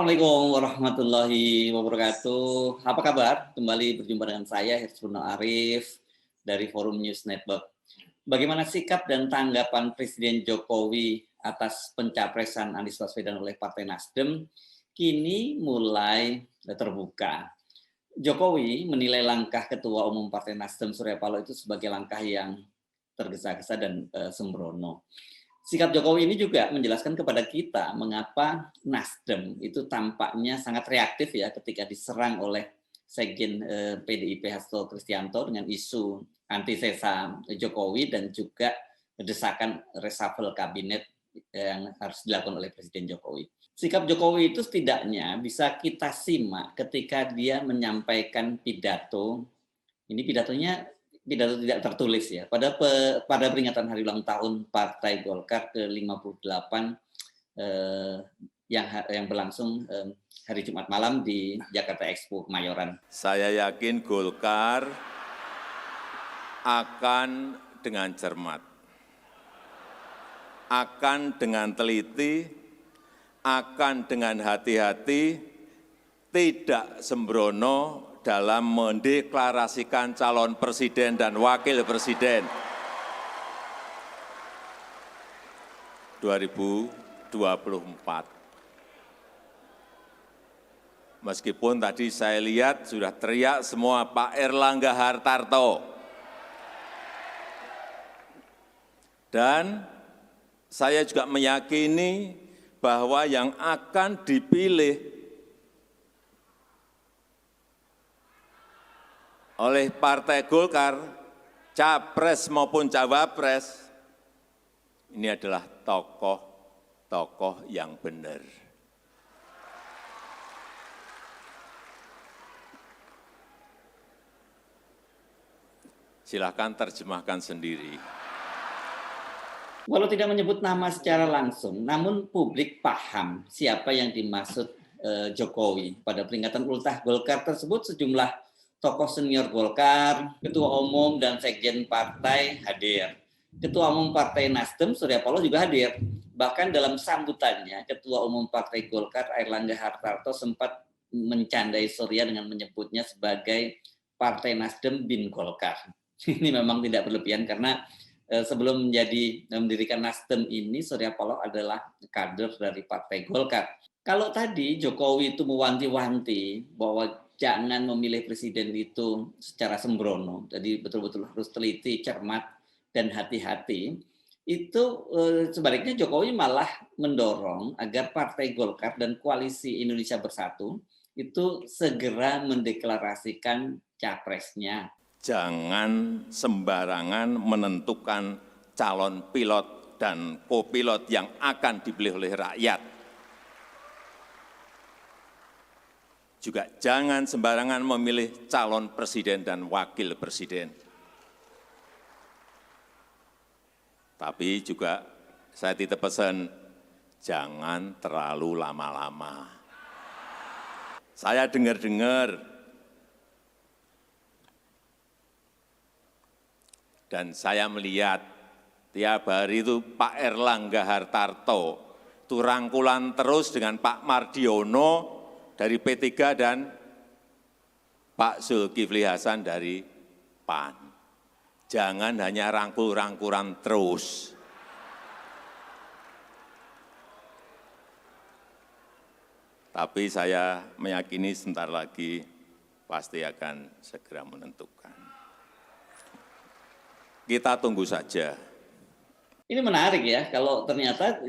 Assalamualaikum warahmatullahi wabarakatuh. Apa kabar? Kembali berjumpa dengan saya, Hirsbun Arif, dari Forum News Network. Bagaimana sikap dan tanggapan Presiden Jokowi atas pencapresan Anies Baswedan oleh Partai Nasdem kini mulai terbuka. Jokowi menilai langkah Ketua Umum Partai Nasdem Surya Paloh itu sebagai langkah yang tergesa-gesa dan sembrono. Sikap Jokowi ini juga menjelaskan kepada kita mengapa Nasdem itu tampaknya sangat reaktif ya ketika diserang oleh Sekjen PDIP Hasto Kristianto dengan isu antisesa Jokowi dan juga desakan reshuffle kabinet yang harus dilakukan oleh Presiden Jokowi. Sikap Jokowi itu setidaknya bisa kita simak ketika dia menyampaikan pidato. Ini pidato tidak tertulis ya. Pada peringatan hari ulang tahun Partai Golkar ke-58 yang berlangsung hari Jumat malam di Jakarta Expo Kemayoran. Saya yakin Golkar akan dengan cermat, akan dengan teliti, akan dengan hati-hati, tidak sembrono dalam mendeklarasikan calon presiden dan wakil presiden 2024. Meskipun tadi saya lihat sudah teriak semua Pak Erlangga Hartarto. Dan saya juga meyakini bahwa yang akan dipilih oleh Partai Golkar, capres maupun cawapres, ini adalah tokoh-tokoh yang benar. Silakan terjemahkan sendiri. Walau tidak menyebut nama secara langsung, namun publik paham siapa yang dimaksud Jokowi. Pada peringatan ultah Golkar tersebut sejumlah tokoh senior Golkar, Ketua Umum dan Sekjen Partai hadir. Ketua Umum Partai Nasdem Surya Paloh juga hadir. Bahkan dalam sambutannya, Ketua Umum Partai Golkar Airlangga Hartarto sempat mencandai Surya dengan menyebutnya sebagai Partai Nasdem bin Golkar. Ini memang tidak berlebihan karena sebelum mendirikan Nasdem ini, Surya Paloh adalah kader dari Partai Golkar. Kalau tadi Jokowi itu mewanti-wanti bahwa jangan memilih presiden itu secara sembrono, jadi betul-betul harus teliti, cermat, dan hati-hati. Itu sebaliknya Jokowi malah mendorong agar Partai Golkar dan Koalisi Indonesia Bersatu itu segera mendeklarasikan capresnya. Jangan sembarangan menentukan calon pilot dan kopilot yang akan dipilih oleh rakyat. Juga jangan sembarangan memilih calon presiden dan wakil presiden. Tapi juga saya titip pesan, jangan terlalu lama-lama. Saya dengar-dengar dan saya melihat tiap hari itu Pak Erlangga Hartarto itu rangkulan terus dengan Pak Mardiono dari P3 dan Pak Zulkifli Hasan dari PAN. Jangan hanya rangkul-rangkulan terus. Tapi saya meyakini sebentar lagi pasti akan segera menentukan. Kita tunggu saja. Ini menarik ya, kalau ternyata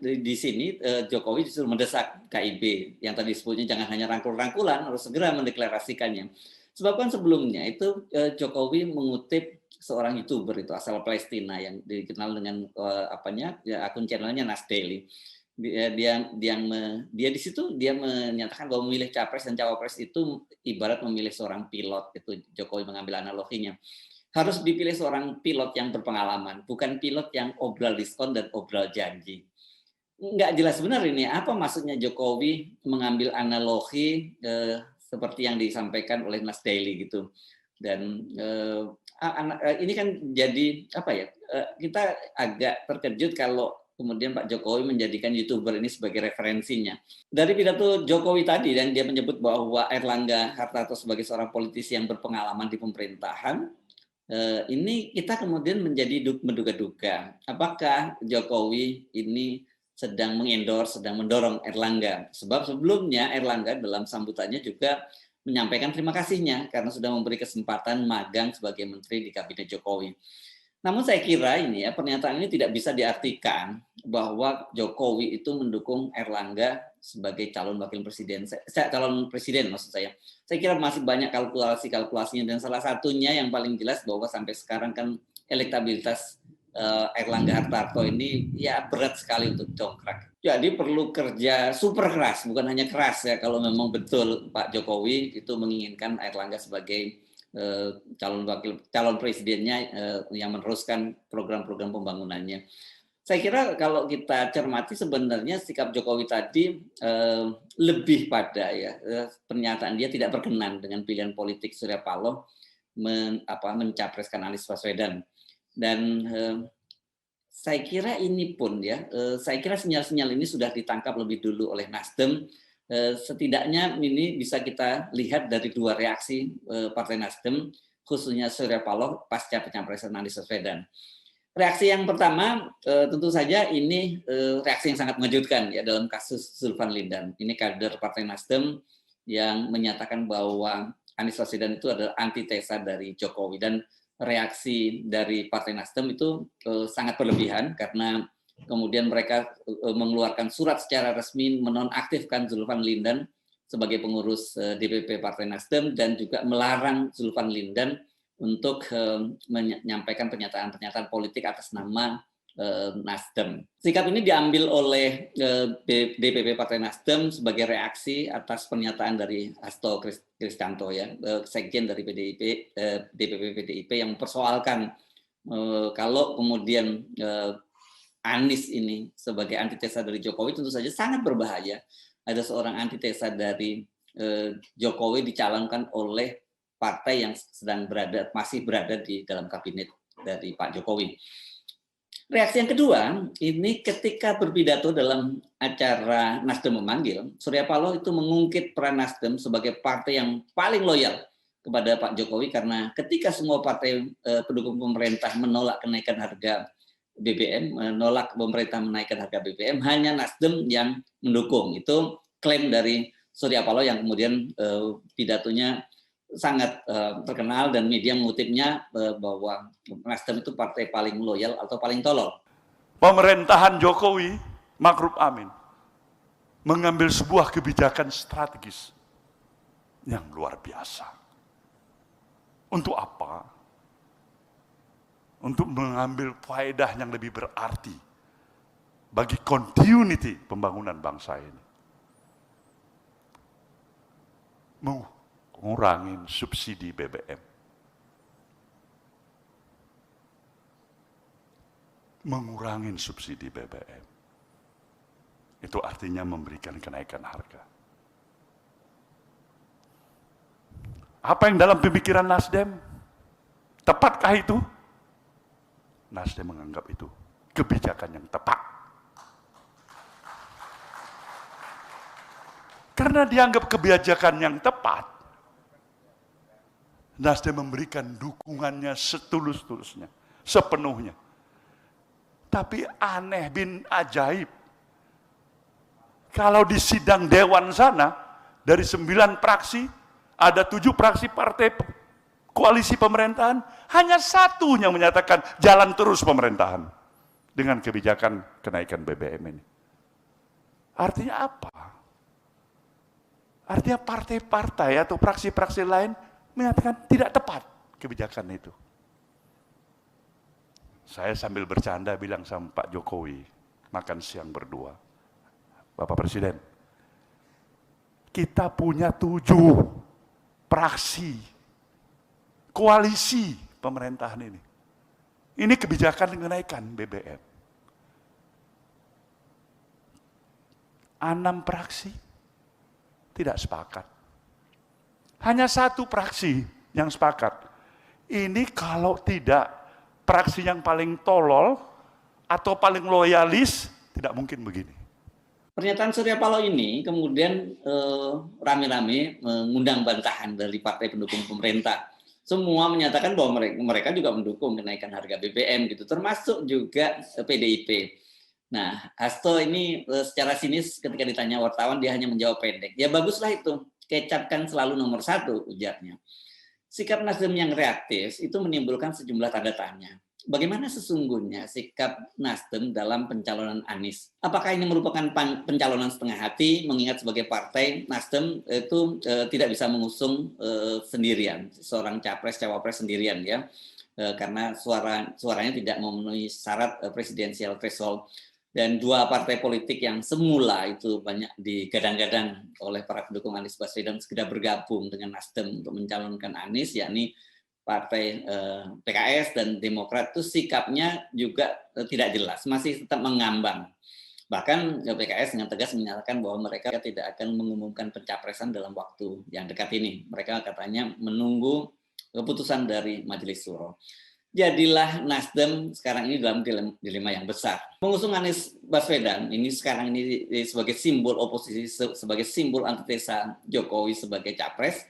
di sini Jokowi justru mendesak KIB yang tadi disebutnya jangan hanya rangkul-rangkulan, harus segera mendeklarasikannya. Sebab kan sebelumnya itu Jokowi mengutip seorang YouTuber itu asal Palestina yang dikenal dengan akun channelnya Nas Daily. Dia di situ dia menyatakan bahwa memilih capres dan cawapres itu ibarat memilih seorang pilot. Itu Jokowi mengambil analoginya. Harus dipilih seorang pilot yang berpengalaman, bukan pilot yang obral diskon dan obral janji. Nggak jelas benar ini, apa maksudnya Jokowi mengambil analogi seperti yang disampaikan oleh Nas Daily gitu. Dan ini kan jadi kita agak terkejut kalau kemudian Pak Jokowi menjadikan YouTuber ini sebagai referensinya. Dari pidato Jokowi tadi, dan dia menyebut bahwa Erlangga Hartarto sebagai seorang politisi yang berpengalaman di pemerintahan, ini kita kemudian menjadi menduga-duga apakah Jokowi ini sedang mengendorse, sedang mendorong Erlangga. Sebab sebelumnya Erlangga dalam sambutannya juga menyampaikan terima kasihnya karena sudah memberi kesempatan magang sebagai menteri di kabinet Jokowi. Namun saya kira ini ya, pernyataan ini tidak bisa diartikan bahwa Jokowi itu mendukung Erlangga sebagai calon wakil presiden, calon presiden maksud saya. Saya kira masih banyak kalkulasinya, dan salah satunya yang paling jelas bahwa sampai sekarang kan elektabilitas Erlangga Hartarto ini ya berat sekali untuk dongkrak. Jadi perlu kerja super keras, bukan hanya keras ya, kalau memang betul Pak Jokowi itu menginginkan Erlangga sebagai calon presidennya yang meneruskan program-program pembangunannya. Saya kira kalau kita cermati sebenarnya sikap Jokowi tadi lebih pada ya pernyataan dia tidak berkenan dengan pilihan politik Surya Paloh mencapreskan Anies Baswedan, dan saya kira ini pun ya saya kira sinyal-sinyal ini sudah ditangkap lebih dulu oleh Nasdem. Setidaknya ini bisa kita lihat dari dua reaksi Partai Nasdem, khususnya Surya Paloh pasca pencapresan Anies Baswedan. Reaksi yang pertama tentu saja ini reaksi yang sangat mengejutkan ya dalam kasus Zulfan Lindan. Ini kader Partai Nasdem yang menyatakan bahwa Anies Baswedan itu adalah antitesa dari Jokowi, dan reaksi dari Partai Nasdem itu sangat berlebihan karena kemudian mereka mengeluarkan surat secara resmi menonaktifkan Zulfan Lindan sebagai pengurus DPP Partai Nasdem, dan juga melarang Zulfan Lindan untuk menyampaikan pernyataan-pernyataan politik atas nama Nasdem. Sikap ini diambil oleh DPP Partai Nasdem sebagai reaksi atas pernyataan dari Hasto Kristianto ya, sekjen dari DPP PDIP, yang mempersoalkan kalau kemudian Anies ini sebagai antitesa dari Jokowi tentu saja sangat berbahaya. Ada seorang antitesa dari Jokowi dicalonkan oleh partai yang masih berada di dalam kabinet dari Pak Jokowi. Reaksi yang kedua, ini ketika berpidato dalam acara Nasdem Memanggil, Surya Paloh itu mengungkit peran Nasdem sebagai partai yang paling loyal kepada Pak Jokowi, karena ketika semua partai pendukung pemerintah menolak kenaikan harga BBM, menolak pemerintah menaikkan harga BBM, hanya Nasdem yang mendukung. Itu klaim dari Surya Paloh yang kemudian pidatonya sangat terkenal dan media mengutipnya bahwa Nasdem itu partai paling loyal atau paling tolol. Pemerintahan Jokowi, Ma'ruf Amin, mengambil sebuah kebijakan strategis yang luar biasa. Untuk apa? Untuk mengambil faedah yang lebih berarti bagi continuity pembangunan bangsa ini. Mengurangi subsidi BBM. Mengurangi subsidi BBM. Itu artinya memberikan kenaikan harga. Apa yang dalam pemikiran Nasdem? Tepatkah itu? Nasdem menganggap itu kebijakan yang tepat. Karena dianggap kebijakan yang tepat, Nasdem memberikan dukungannya setulus-tulusnya, sepenuhnya. Tapi aneh bin ajaib, kalau di sidang dewan sana, dari 9 fraksi, ada 7 fraksi partai koalisi pemerintahan, hanya 1 yang menyatakan jalan terus pemerintahan dengan kebijakan kenaikan BBM ini. Artinya apa? Artinya partai-partai atau fraksi-fraksi lain menyatakan tidak tepat kebijakan itu. Saya sambil bercanda bilang sama Pak Jokowi, makan siang berdua, Bapak Presiden, kita punya 7 fraksi koalisi pemerintahan ini. Ini kebijakan kenaikan BBM. 6 fraksi tidak sepakat. Hanya 1 fraksi yang sepakat. Ini kalau tidak fraksi yang paling tolol atau paling loyalis, tidak mungkin begini. Pernyataan Surya Paloh ini kemudian rame-rame mengundang bantahan dari partai pendukung pemerintah. Semua menyatakan bahwa mereka juga mendukung kenaikan harga BBM gitu, termasuk juga PDIP. Nah, Hasto ini secara sinis ketika ditanya wartawan dia hanya menjawab pendek. Ya baguslah itu, kecap kan selalu nomor 1 ujarnya. Sikap Nasdem yang reaktif itu menimbulkan sejumlah tanda tanya. Bagaimana sesungguhnya sikap Nasdem dalam pencalonan Anies? Apakah ini merupakan pencalonan setengah hati, mengingat sebagai partai Nasdem itu tidak bisa mengusung sendirian, seorang capres-cawapres sendirian ya, karena suaranya tidak memenuhi syarat presidensial threshold. Dan 2 partai politik yang semula itu banyak digadang-gadang oleh para pendukung Anies Baswedan segera bergabung dengan Nasdem untuk mencalonkan Anies, yakni Partai PKS dan Demokrat, itu sikapnya juga tidak jelas, masih tetap mengambang. Bahkan PKS dengan tegas menyatakan bahwa mereka tidak akan mengumumkan pencapresan dalam waktu yang dekat ini. Mereka katanya menunggu keputusan dari Majelis Syuro. Jadilah Nasdem sekarang ini dalam dilema yang besar. Mengusung Anies Baswedan ini sekarang ini sebagai simbol oposisi, sebagai simbol antitesa Jokowi sebagai capres,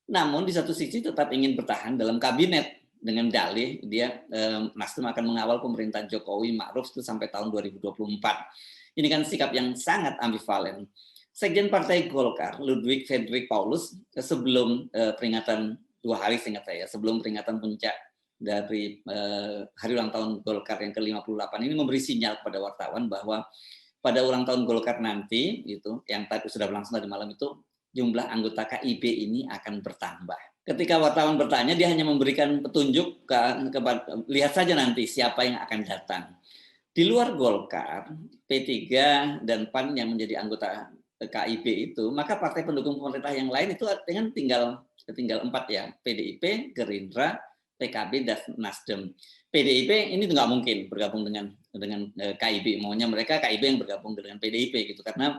namun di satu sisi tetap ingin bertahan dalam kabinet dengan dalih dia Nasdem akan mengawal pemerintahan Jokowi Ma'ruf itu sampai tahun 2024. Ini kan sikap yang sangat ambivalen. Sekjen Partai Golkar, Ludwig Fredrik Paulus, sebelum peringatan 2 hari seingat saya, sebelum peringatan puncak dari hari ulang tahun Golkar yang ke-58 ini memberi sinyal kepada wartawan bahwa pada ulang tahun Golkar nanti itu yang tadi sudah berlangsung tadi malam itu jumlah anggota KIB ini akan bertambah. Ketika wartawan bertanya, dia hanya memberikan petunjuk lihat saja nanti siapa yang akan datang. Di luar Golkar, P3 dan PAN yang menjadi anggota KIB itu, maka partai pendukung pemerintah yang lain itu dengan tinggal 4 ya, PDIP, Gerindra, PKB dan Nasdem. PDIP ini nggak mungkin bergabung dengan KIB, maunya mereka KIB yang bergabung dengan PDIP gitu, karena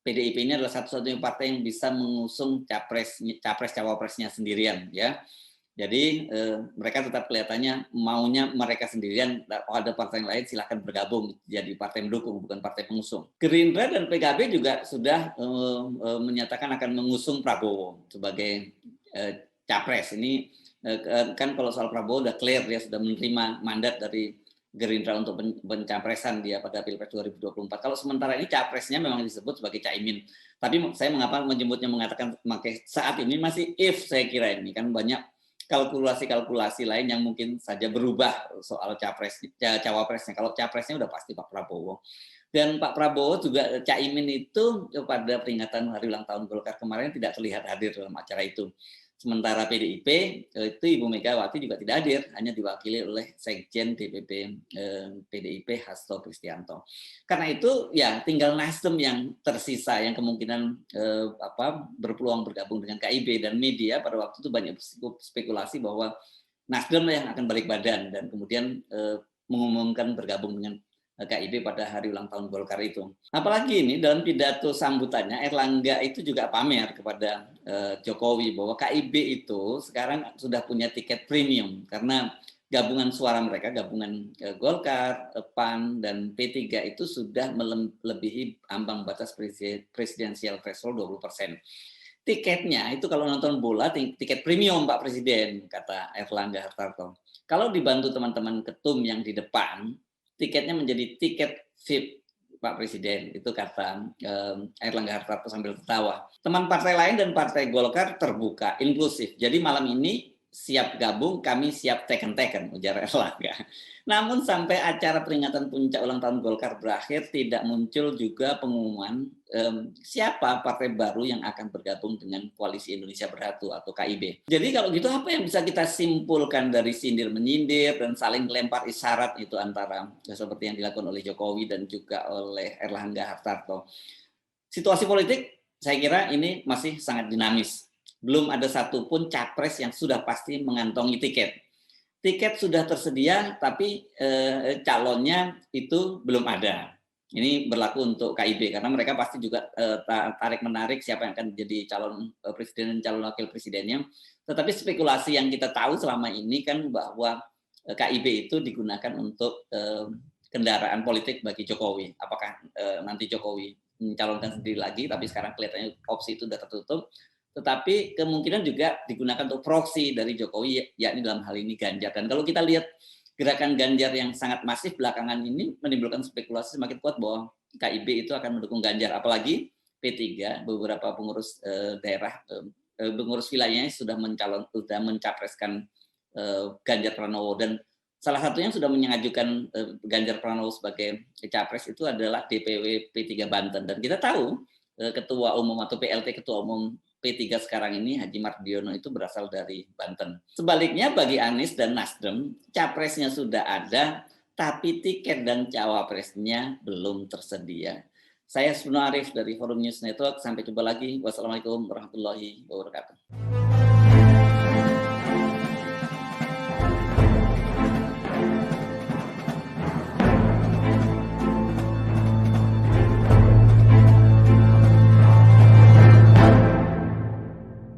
PDIP ini adalah satu-satunya partai yang bisa mengusung capres-cawapresnya sendirian ya. Jadi mereka tetap kelihatannya maunya mereka sendirian, ada partai yang lain silahkan bergabung jadi partai mendukung bukan partai pengusung. Gerindra dan PKB juga sudah menyatakan akan mengusung Prabowo sebagai capres. Ini kan kalau soal Prabowo udah clear, dia sudah menerima mandat dari Gerindra untuk pencapresan dia pada Pilpres 2024. Kalau sementara ini capresnya memang disebut sebagai Caimin. Tapi saya mengapa mengatakan saat ini masih if, saya kira ini kan banyak kalkulasi-kalkulasi lain yang mungkin saja berubah soal cawapresnya. Kalau capresnya udah pasti Pak Prabowo. Dan Pak Prabowo juga Caimin itu pada peringatan hari ulang tahun Golkar kemarin tidak terlihat hadir dalam acara itu. Sementara PDIP itu Ibu Megawati juga tidak hadir, hanya diwakili oleh Sekjen DPP PDIP Hasto Kristianto. Karena itu ya tinggal Nasdem yang tersisa yang kemungkinan berpeluang bergabung dengan KIB, dan media pada waktu itu banyak spekulasi bahwa Nasdem yang akan balik badan dan kemudian mengumumkan bergabung dengan KIB pada hari ulang tahun Golkar itu. Apalagi ini dalam pidato sambutannya Erlangga itu juga pamer kepada Jokowi bahwa KIB itu sekarang sudah punya tiket premium karena gabungan suara mereka, gabungan Golkar, PAN, dan P3 itu sudah melebihi ambang batas presidensial threshold 20%. Tiketnya itu kalau nonton bola tiket premium Pak Presiden, kata Erlangga Hartarto. Kalau dibantu teman-teman ketum yang di depan, tiketnya menjadi tiket VIP Pak Presiden, itu kata Erlangga Hartarto sambil tertawa. Teman partai lain dan partai Golkar terbuka, inklusif. Jadi malam ini siap gabung, kami siap teken-teken, ujar Erlangga. Namun sampai acara peringatan puncak ulang tahun Golkar berakhir, tidak muncul juga pengumuman siapa partai baru yang akan bergabung dengan Koalisi Indonesia Bersatu atau KIB. Jadi kalau gitu apa yang bisa kita simpulkan dari sindir-menyindir dan saling lempar isyarat itu antara seperti yang dilakukan oleh Jokowi dan juga oleh Erlangga Hartarto. Situasi politik saya kira ini masih sangat dinamis. Belum ada satupun capres yang sudah pasti mengantongi tiket. Tiket sudah tersedia, tapi calonnya itu belum ada. Ini berlaku untuk KIB, karena mereka pasti juga tarik-menarik siapa yang akan jadi calon presiden dan calon wakil presidennya. Tetapi spekulasi yang kita tahu selama ini kan bahwa KIB itu digunakan untuk kendaraan politik bagi Jokowi. Apakah nanti Jokowi mencalonkan sendiri lagi, tapi sekarang kelihatannya opsi itu sudah tertutup. Tetapi kemungkinan juga digunakan untuk proksi dari Jokowi, yakni dalam hal ini Ganjar. Dan kalau kita lihat gerakan Ganjar yang sangat masif belakangan ini menimbulkan spekulasi semakin kuat bahwa KIB itu akan mendukung Ganjar. Apalagi P3, beberapa pengurus daerah, pengurus wilayahnya sudah mencapreskan Ganjar Pranowo, dan salah satunya yang sudah mengajukan Ganjar Pranowo sebagai capres itu adalah DPW P3 Banten. Dan kita tahu ketua umum atau PLT ketua umum P3 sekarang ini Haji Mardiono itu berasal dari Banten. Sebaliknya bagi Anies dan Nasdem, capresnya sudah ada, tapi tiket dan cawapresnya belum tersedia. Saya Hasbunur Arif dari Forum News Network. Sampai jumpa lagi. Wassalamualaikum warahmatullahi wabarakatuh.